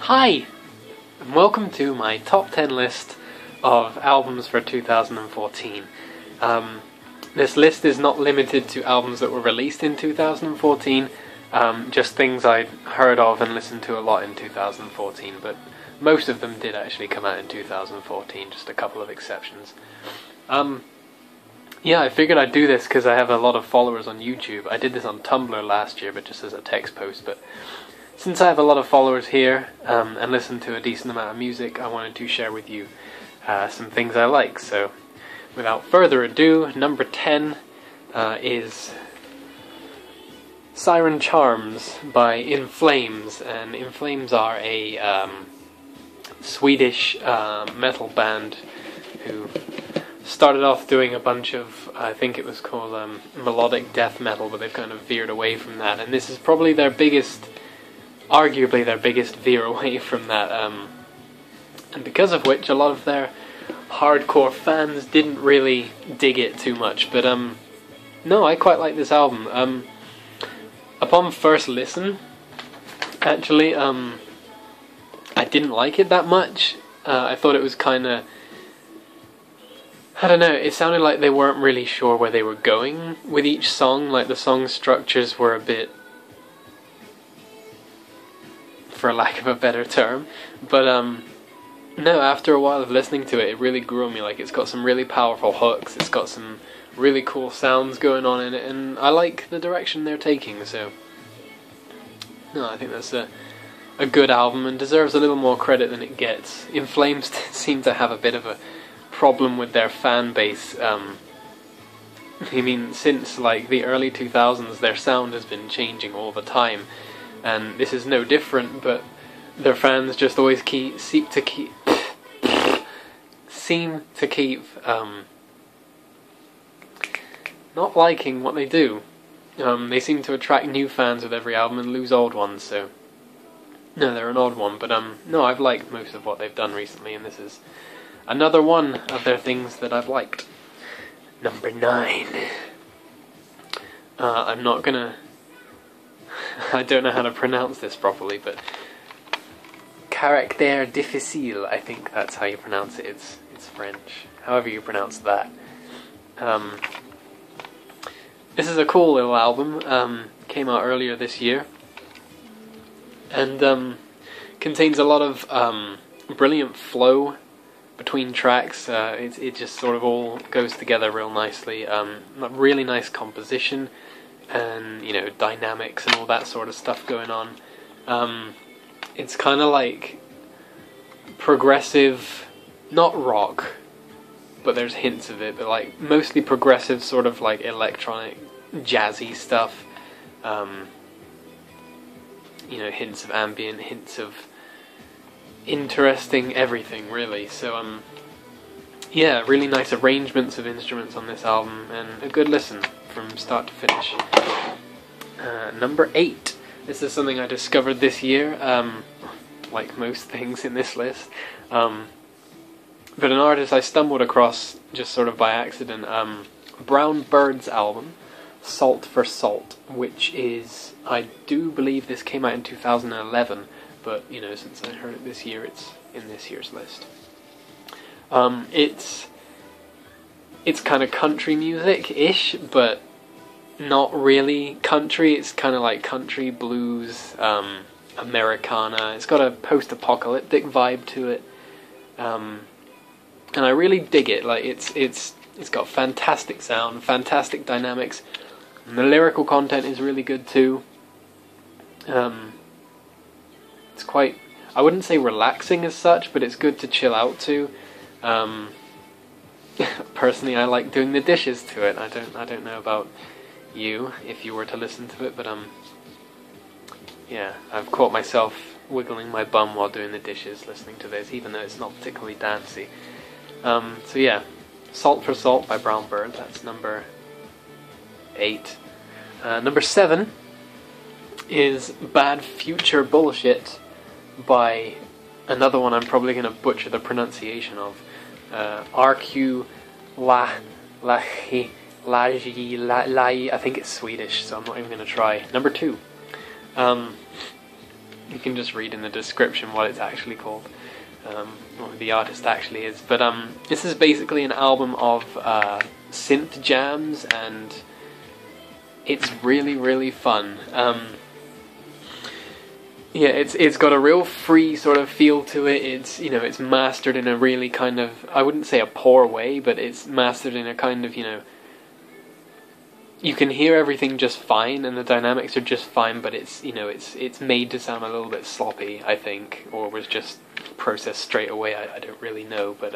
Hi, and welcome to my top 10 list of albums for 2014. This list is not limited to albums that were released in 2014, just things I'd heard of and listened to a lot in 2014, but most of them did actually come out in 2014, just a couple of exceptions. Yeah, I figured I'd do this because I have a lot of followers on YouTube. I did this on Tumblr last year, but just as a text post, but since I have a lot of followers here, and listen to a decent amount of music, I wanted to share with you some things I like. So, without further ado, number 10 is Siren Charms by In Flames, and In Flames are a Swedish metal band who started off doing a bunch of, I think it was called melodic death metal, but they've kind of veered away from that, and this is probably their biggest, arguably their biggest veer away from that, and because of which a lot of their hardcore fans didn't really dig it too much, but no, I quite like this album. Upon first listen, actually, I didn't like it that much. I thought it was kinda, I don't know, it sounded like they weren't really sure where they were going with each song, like the song structures were a bit, for lack of a better term, but no, after a while of listening to it, it really grew on me. Like, it's got some really powerful hooks, it's got some really cool sounds going on in it, and I like the direction they're taking, so no, I think that's a good album and deserves a little more credit than it gets. In Flames seem to have a bit of a problem with their fan base. I mean, since like the early 2000s, their sound has been changing all the time, and this is no different, but their fans just always seem to keep not liking what they do. They seem to attract new fans with every album and lose old ones, so no, they're an odd one, but no, I've liked most of what they've done recently, and this is another one of their things that I've liked. Number 9. I'm not gonna, I don't know how to pronounce this properly, but caractère difficile, I think that's how you pronounce it. It's French, however you pronounce that. This is a cool little album, came out earlier this year, and contains a lot of brilliant flow between tracks. It just sort of all goes together real nicely. Really nice composition, and you know, dynamics and all that sort of stuff going on. It's kind of like progressive, not rock, but there's hints of it, but like mostly progressive, sort of like electronic, jazzy stuff. You know, hints of ambient, hints of interesting everything, really. So yeah, really nice arrangements of instruments on this album, and a good listen from start to finish. Number 8. This is something I discovered this year, like most things in this list. But an artist I stumbled across just sort of by accident, Brown Bird's album, Salt for Salt, which is, I do believe this came out in 2011, but you know, since I heard it this year, it's in this year's list. It's kind of country music-ish, but not really country. It's kind of like country blues, Americana. It's got a post-apocalyptic vibe to it, and I really dig it. Like, it's got fantastic sound, fantastic dynamics, and the lyrical content is really good too. It's quite, I wouldn't say relaxing as such, but it's good to chill out to. Personally, I like doing the dishes to it. I don't know about you, if you were to listen to it, but yeah, I've caught myself wiggling my bum while doing the dishes listening to this, even though it's not particularly dancey. So yeah, Salt for Salt by Brown Bird, that's number 8. Number 7 is Bad Future Bullshit by another one I'm probably going to butcher the pronunciation of, RQ I think it's Swedish, so I'm not even going to try. Number 2. you can just read in the description what it's actually called, or who the artist actually is. But this is basically an album of synth jams, and it's really, really fun. Yeah, it's got a real free sort of feel to it. It's, you know, it's mastered in a really kind of, I wouldn't say a poor way, but it's mastered in a kind of, you know, you can hear everything just fine, and the dynamics are just fine, but it's, you know, it's made to sound a little bit sloppy, I think, or was just processed straight away. I don't really know, but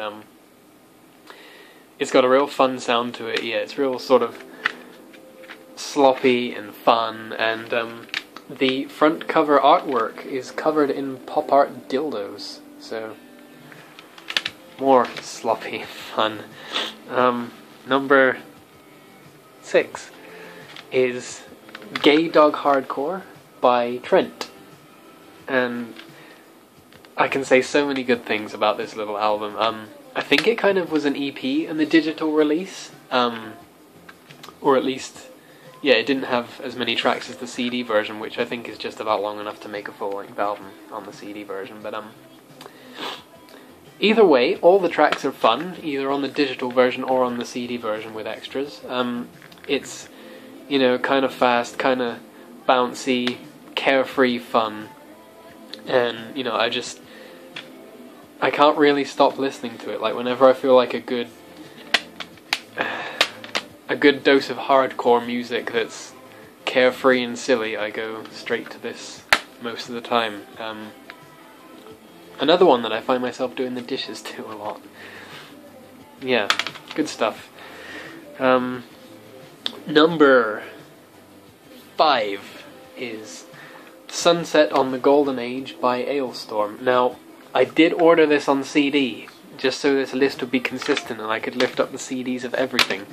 it's got a real fun sound to it. Yeah, it's real sort of sloppy and fun, and the front cover artwork is covered in pop art dildos, so more sloppy fun. Number 6 is Gay Dog Hardcore by Trent, and I can say so many good things about this little album. I think it kind of was an EP in the digital release, or at least, yeah, it didn't have as many tracks as the CD version, which I think is just about long enough to make a full-length album on the CD version, but either way, all the tracks are fun, either on the digital version or on the CD version with extras. It's, you know, kind of fast, kind of bouncy, carefree fun, and, you know, I can't really stop listening to it. Like, whenever I feel like a good dose of hardcore music that's carefree and silly, I go straight to this most of the time. Another one that I find myself doing the dishes to a lot. Yeah, good stuff. Number 5 is Sunset on the Golden Age by Alestorm. Now, I did order this on CD, just so this list would be consistent and I could lift up the CDs of everything.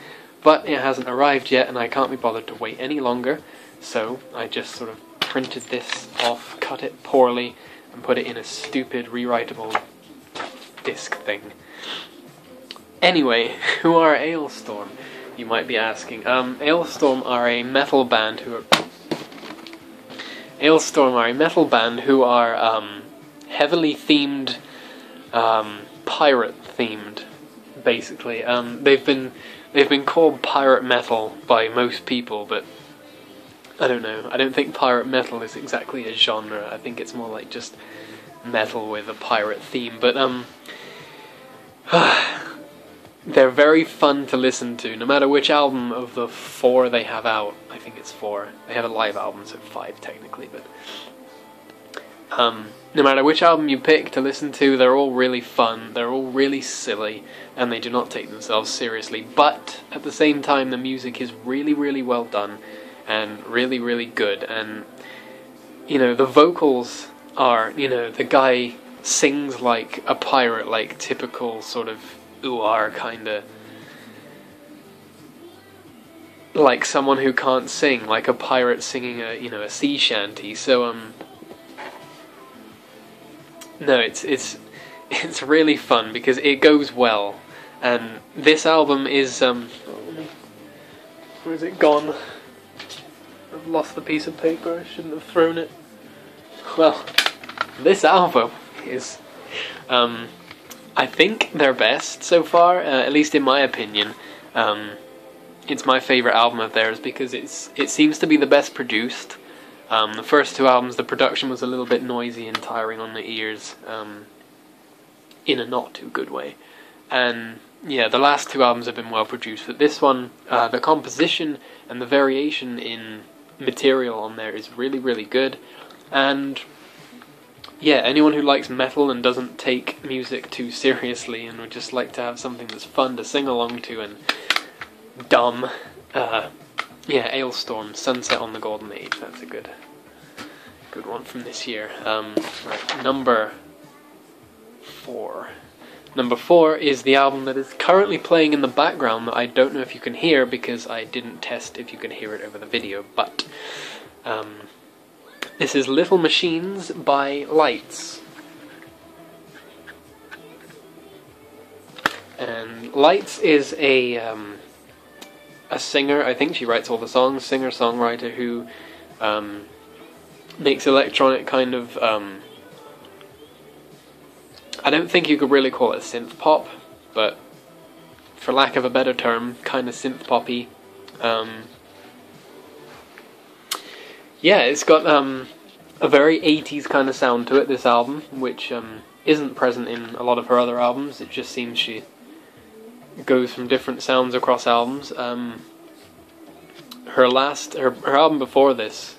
But it hasn't arrived yet, and I can't be bothered to wait any longer, so I just sort of printed this off, cut it poorly, and put it in a stupid rewritable disc thing. Anyway, who are Alestorm, you might be asking. Alestorm are a metal band who are heavily themed, pirate themed, basically. They've been called pirate metal by most people, but I don't know. I don't think pirate metal is exactly a genre. I think it's more like just metal with a pirate theme. But they're very fun to listen to, no matter which album of the 4 they have out. I think it's 4. They have a live album, so 5 technically, but no matter which album you pick to listen to, they're all really fun, they're all really silly, and they do not take themselves seriously, but at the same time the music is really, really well done, and really, really good, and, you know, the vocals are, you know, the guy sings like a pirate, like typical sort of ooh-ah kinda, like someone who can't sing, like a pirate singing a, you know, a sea shanty, so, no, it's really fun because it goes well, and this album is where is it gone? I've lost the piece of paper. I shouldn't have thrown it. Well, this album is I think their best so far, at least in my opinion. It's my favourite album of theirs because it seems to be the best produced. The first 2 albums, the production was a little bit noisy and tiring on the ears, in a not too good way. And yeah, the last 2 albums have been well produced, but this one, the composition and the variation in material on there is really, really good. And yeah, anyone who likes metal and doesn't take music too seriously and would just like to have something that's fun to sing along to and dumb, yeah, Alestorm, Sunset on the Golden Age. That's a good one from this year. Right, number 4. Number 4 is the album that is currently playing in the background that I don't know if you can hear because I didn't test if you can hear it over the video, but this is Little Machines by Lights. And Lights is a singer, I think she writes all the songs, singer-songwriter who makes electronic kind of, I don't think you could really call it synth pop, but for lack of a better term, kind of synth poppy. Yeah, it's got a very 80s kind of sound to it, this album, which isn't present in a lot of her other albums. It just seems she goes from different sounds across albums. Her album before this,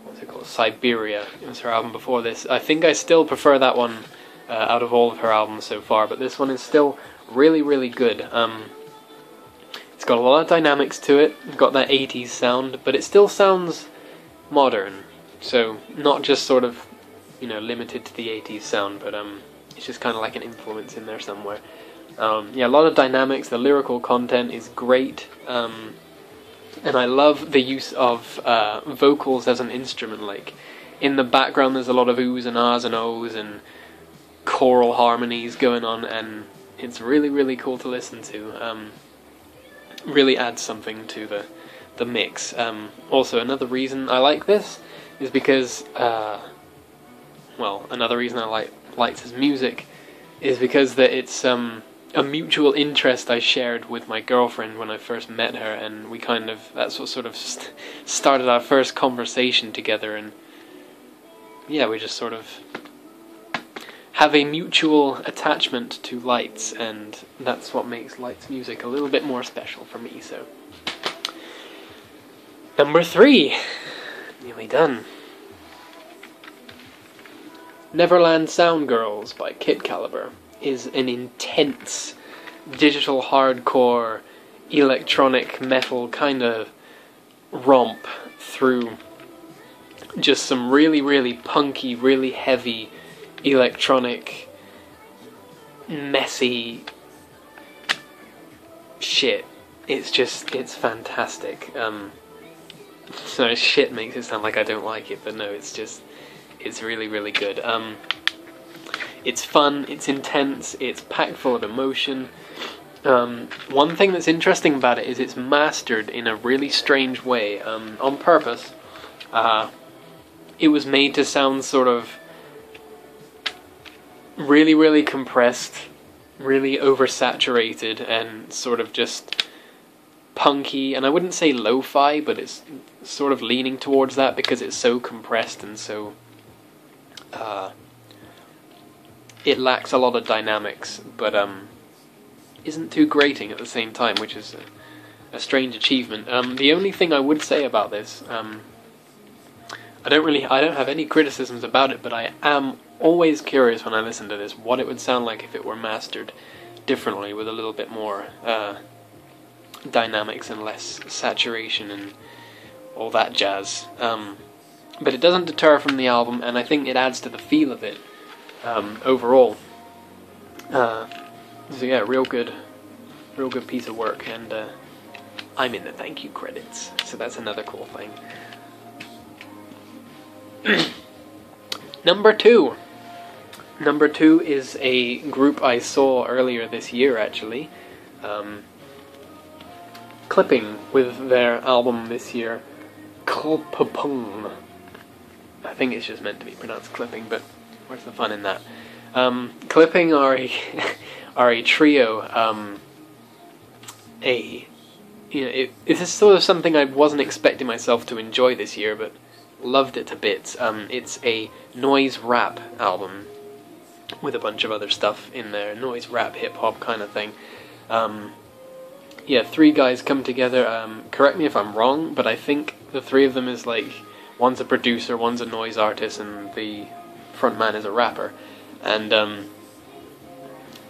what's it called? Siberia. It was her album before this. I think I still prefer that one out of all of her albums so far, but this one is still really, really good. It's got a lot of dynamics to it. It's got that 80s sound, but it still sounds modern. So not just sort of, limited to the 80s sound, but it's just kind of like an influence in there somewhere. Yeah, a lot of dynamics. The lyrical content is great, and I love the use of vocals as an instrument. Like in the background, there's a lot of oohs and ahs and ohs and choral harmonies going on, and it's really, really cool to listen to. Really adds something to the mix. Also, another reason I like this is because, another reason I liked his music is because it's a mutual interest I shared with my girlfriend when I first met her, and that's what sort of started our first conversation together, and yeah, we just sort of have a mutual attachment to Lights, and that's what makes Lights music a little bit more special for me. So, number 3, nearly done. Neverland Sound Girls by Kitcaliber is an intense digital hardcore electronic metal kind of romp through just some really, really punky, really heavy electronic, messy shit. It's fantastic. So shit makes it sound like I don't like it, but no, it's really, really good. It's fun, it's intense, it's packed full of emotion. One thing that's interesting about it is it's mastered in a really strange way, on purpose. It was made to sound sort of really, really compressed, really oversaturated, and sort of just punky, and I wouldn't say lo-fi, but it's sort of leaning towards that because it's so compressed and so it lacks a lot of dynamics, but isn't too grating at the same time, which is a strange achievement. The only thing I would say about this, I don't have any criticisms about it, but I am always curious when I listen to this what it would sound like if it were mastered differently with a little bit more dynamics and less saturation and all that jazz. But it doesn't deter from the album, and I think it adds to the feel of it overall. So yeah, real good piece of work, and I'm in the thank you credits, so that's another cool thing. Number 2 is a group I saw earlier this year, actually. Clipping with their album this year, CLPPPNG. I think it's just meant to be pronounced clipping, but where's the fun in that? Clipping are a trio. It's sort of something I wasn't expecting myself to enjoy this year, but loved it to bits. It's a noise rap album with a bunch of other stuff in there, noise rap, hip hop kind of thing. Yeah, 3 guys come together. Correct me if I'm wrong, but I think the 3 of them is like, one's a producer, one's a noise artist, and the front man is a rapper. And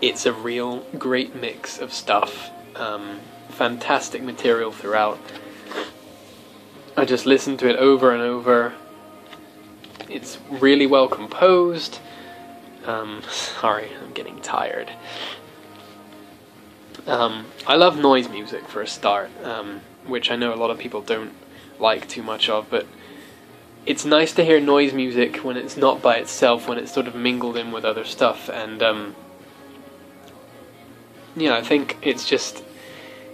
it's a real great mix of stuff. Fantastic material throughout. I just listened to it over and over. It's really well composed. Sorry, I'm getting tired. I love noise music for a start, which I know a lot of people don't like too much of, but it's nice to hear noise music when it's not by itself, when it's sort of mingled in with other stuff, and yeah, I think it's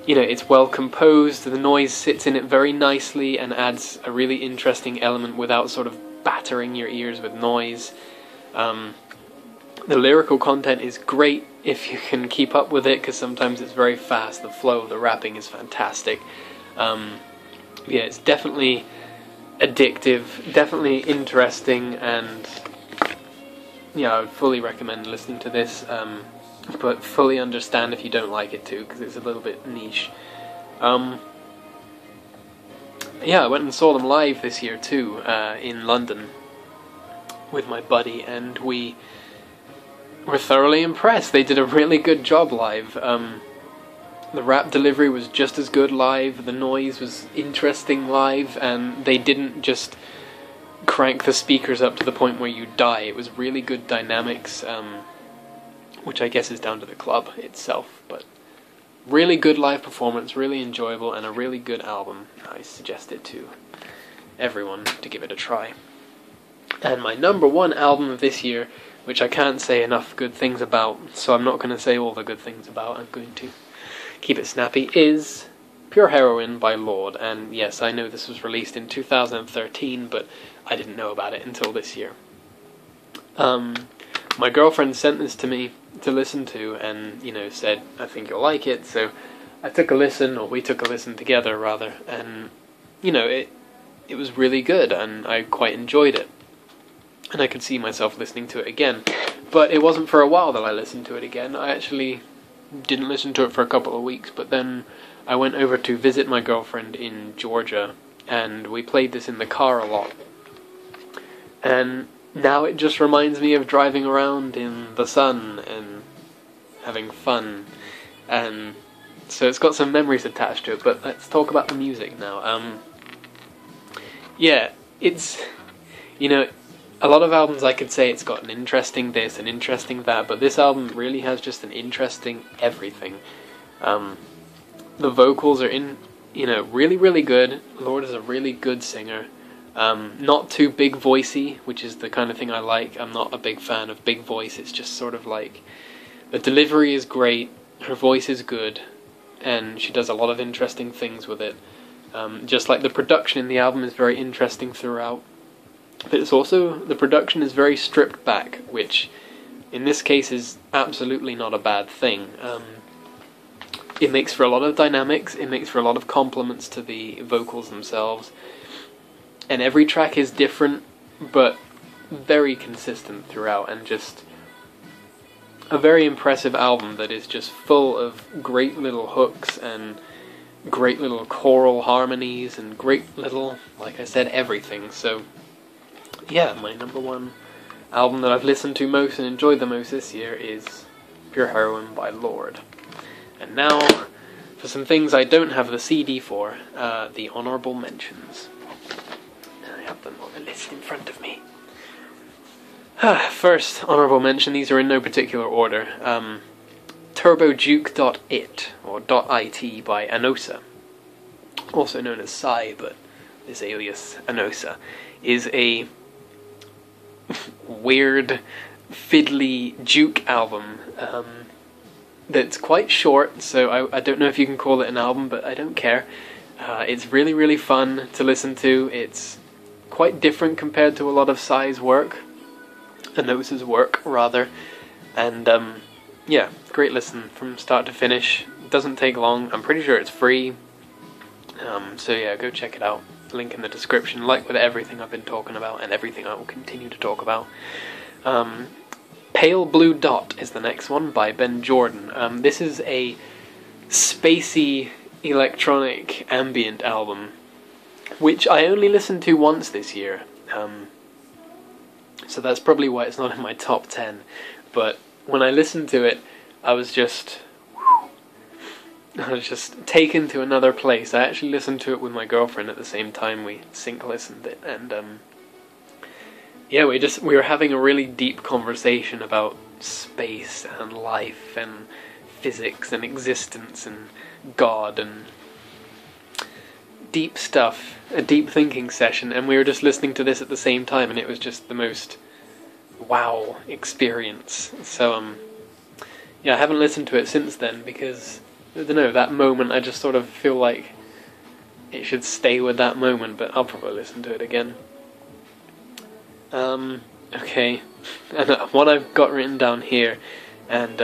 you know, it's well composed, the noise sits in it very nicely and adds a really interesting element without sort of battering your ears with noise. The lyrical content is great if you can keep up with it, because sometimes it's very fast. The flow of the rapping is fantastic. Yeah, it's definitely addictive, definitely interesting, and yeah, I would fully recommend listening to this, but fully understand if you don't like it too, because it's a little bit niche. Yeah, I went and saw them live this year too, in London, with my buddy, and we were thoroughly impressed. They did a really good job live. The rap delivery was just as good live, the noise was interesting live, and they didn't just crank the speakers up to the point where you die. It was really good dynamics, which I guess is down to the club itself, but really good live performance, really enjoyable, and a really good album. I suggest it to everyone to give it a try. And my number one album of this year, which I can't say enough good things about, so I'm not going to say all the good things about, I'm going to keep it snappy, is Pure Heroine by Lorde. And yes, I know this was released in 2013, but I didn't know about it until this year. My girlfriend sent this to me to listen to, and, you know, said, I think you'll like it, so I took a listen, or we took a listen together, rather, and, you know, it was really good, and I quite enjoyed it. And I could see myself listening to it again. But it wasn't for a while that I listened to it again. I actually didn't listen to it for a couple of weeks, but then I went over to visit my girlfriend in Georgia, and we played this in the car a lot. And now it just reminds me of driving around in the sun and having fun. And so it's got some memories attached to it, but let's talk about the music now. Yeah, it's, you know, a lot of albums I could say it's got an interesting this, an interesting that, but this album really has just an interesting everything. The vocals are really, really good. Lorde is a really good singer. Not too big voicey, which is the kind of thing I like. I'm not a big fan of big voice. It's just sort of like, the delivery is great, her voice is good, and she does a lot of interesting things with it. Just like the production in the album is very interesting throughout. But it's also, the production is very stripped back, which in this case is absolutely not a bad thing. It makes for a lot of dynamics, it makes for a lot of compliments to the vocals themselves, and every track is different, but very consistent throughout, and just a very impressive album that is just full of great little hooks, and great little choral harmonies, and great little, like I said, everything. So yeah, my number one album that I've listened to most and enjoyed the most this year is Pure Heroine by Lorde. And now, for some things I don't have the CD for, the Honourable Mentions. I have them on the list in front of me. First, Honourable Mention, these are in no particular order. turbojuke.it, or .it by Anosa, also known as Psy, but this alias, Anosa, is a weird, fiddly juke album that's quite short, so I don't know if you can call it an album, but I don't care. It's really, really fun to listen to. It's quite different compared to a lot of Psy's work, Anosa's work, rather, and yeah, great listen from start to finish. It doesn't take long. I'm pretty sure it's free, so yeah, go check it out. Link in the description, like with everything I've been talking about and everything I will continue to talk about. Pale Blue Dot is the next one by Benn. This is a spacey electronic ambient album, which I only listened to once this year, so that's probably why it's not in my top 10, but when I listened to it, I was just taken to another place. I actually listened to it with my girlfriend at the same time we sync listened it, and yeah, we were having a really deep conversation about space and life and physics and existence and God and deep stuff, a deep thinking session, and we were just listening to this at the same time, and it was just the most wow experience. So yeah, I haven't listened to it since then because I don't know, that moment, I just sort of feel like it should stay with that moment, but I'll probably listen to it again. Okay, and what I've got written down here, and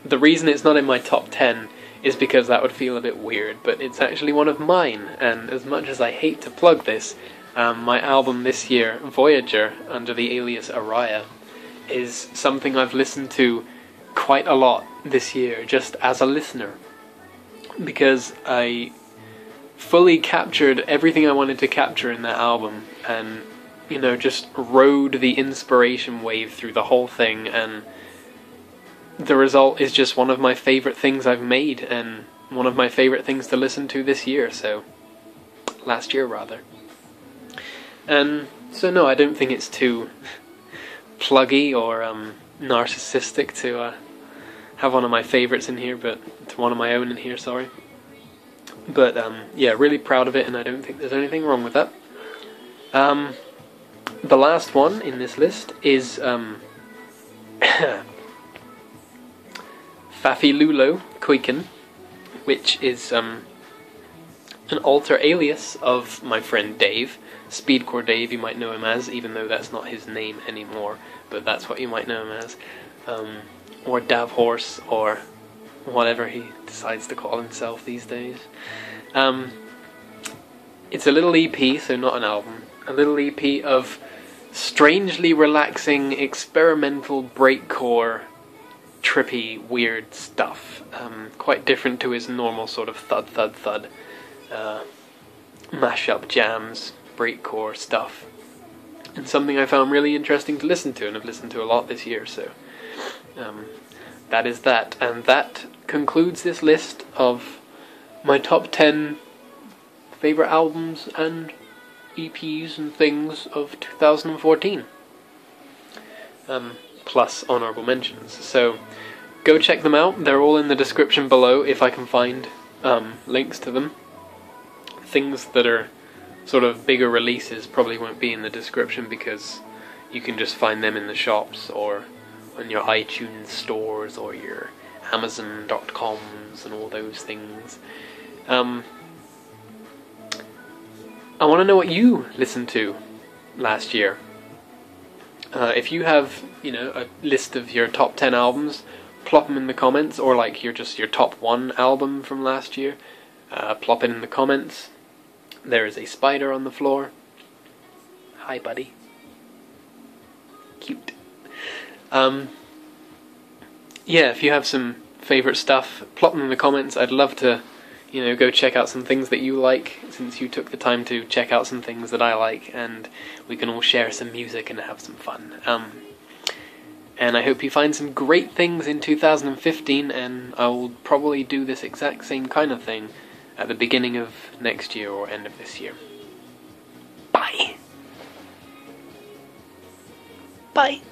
the reason it's not in my top 10 is because that would feel a bit weird, but it's actually one of mine, and as much as I hate to plug this, my album this year, Voyager, under the alias Ariah, is something I've listened to quite a lot this year, just as a listener, because I fully captured everything I wanted to capture in that album, and, you know, just rode the inspiration wave through the whole thing, and the result is just one of my favourite things I've made, and one of my favourite things to listen to this year, last year rather. And so no, I don't think it's too pluggy or narcissistic to have one of my favourites in here, but to one of my own in here, sorry. But yeah, really proud of it, and I don't think there's anything wrong with that. The last one in this list is fafilulo, keuken, which is an alter alias of my friend Dave, Speedcore Dave, you might know him as, even though that's not his name anymore, but that's what you might know him as, or Davhorse, or whatever he decides to call himself these days. It's a little EP, so not an album, a little EP of strangely relaxing, experimental, breakcore, trippy, weird stuff. Quite different to his normal sort of thud, thud, thud, mashup jams, breakcore stuff. And something I found really interesting to listen to, and I've listened to a lot this year, so that is that. And that concludes this list of my top 10 favourite albums and EPs and things of 2014. Plus honourable mentions. So go check them out. They're all in the description below if I can find links to them. Things that are sort of bigger releases probably won't be in the description because you can just find them in the shops or on your iTunes stores or your Amazon.coms and all those things. I want to know what you listened to last year. If you have, you know, a list of your top 10 albums, plop them in the comments, or like your top 1 album from last year, plop it in the comments. There is a spider on the floor. Hi, buddy. Cute. Yeah, if you have some favourite stuff, plop them in the comments. I'd love to, you know, go check out some things that you like, since you took the time to check out some things that I like, and we can all share some music and have some fun. And I hope you find some great things in 2015, and I will probably do this exact same kind of thing at the beginning of next year or end of this year. Bye! Bye!